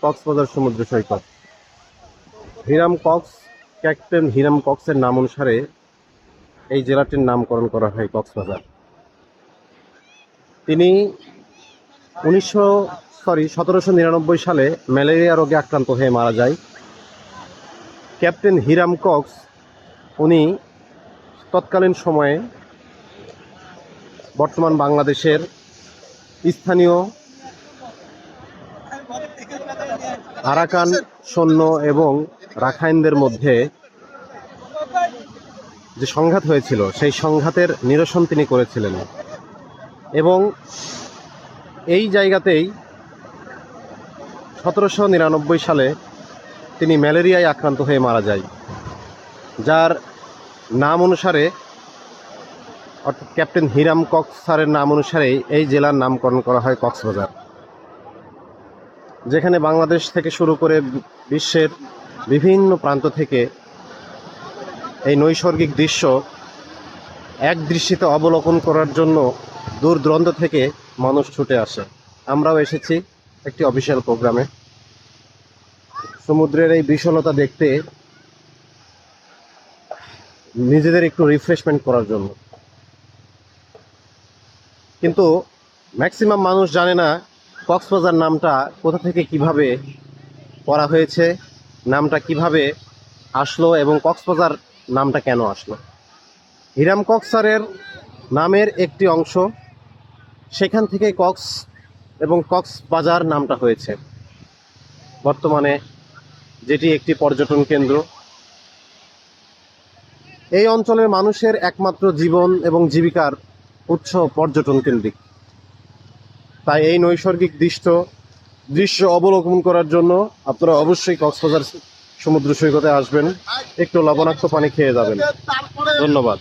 কক্সবাজার সমুদ্র সৈকত। Hiram Cox, captain Hiram কক্সের নাম অনুসারে এই জেলাটির নামকরণ করা হয় কক্সবাজার। তিনি 1799 সালে ম্যালেরিয়া রোগে আক্রান্ত হয়ে মারা যায়। ক্যাপ্টেন হিরাম কক্স উনি তৎকালীন সময়ে বর্তমান বাংলাদেশের স্থানীয় আরাকান সৈন্য এবং রাখাইনদের মধ্যে যে সংঘাত হয়েছিল সেই সংঘাতের নিরসন তিনি করেছিলেন এবং এই জায়গাতেই 1799 সালে তিনি ম্যালেরিয়ায় আক্রান্ত হয়ে মারা যায়, যার নাম অনুসারে অর্থাৎ ক্যাপ্টেন হিরাম কক্স স্যারের নাম অনুসারেই এই জেলার নামকরণ করা হয় কক্সবাজার, যেখানে বাংলাদেশ থেকে শুরু করে বিশ্বের বিভিন্ন প্রান্ত থেকে এই নৈসর্গিক দৃশ্য এক দৃষ্টিতে অবলোকন করার জন্য দূর দূরান্ত থেকে মানুষ ছুটে আসে। আমরাও এসেছি একটি অফিসিয়াল প্রোগ্রামে সমুদ্রের এই বিশালতা দেখতে, নিজেদের একটু রিফ্রেশমেন্ট করার জন্য। কিন্তু ম্যাক্সিমাম মানুষ জানে না কক্সবাজার নামটা কোথা থেকে কিভাবে করা হয়েছে, নামটা কিভাবে আসলো এবং কক্সবাজার নামটা কেন আসলো। হিরাম কক্স স্যারের নামের একটি অংশ, সেখান থেকে কক্স এবং কক্সবাজার নামটা হয়েছে, বর্তমানে যেটি একটি পর্যটন কেন্দ্র। এই অঞ্চলের মানুষের একমাত্র জীবন এবং জীবিকার উৎস পর্যটন কেন্দ্রিক। তাই এই নৈসর্গিক দৃশ্য অবলোকন করার জন্য আপনারা অবশ্যই কক্সবাজার সমুদ্র সৈকতে আসবেন, একটু লবণাক্ত পানি খেয়ে যাবেন। ধন্যবাদ।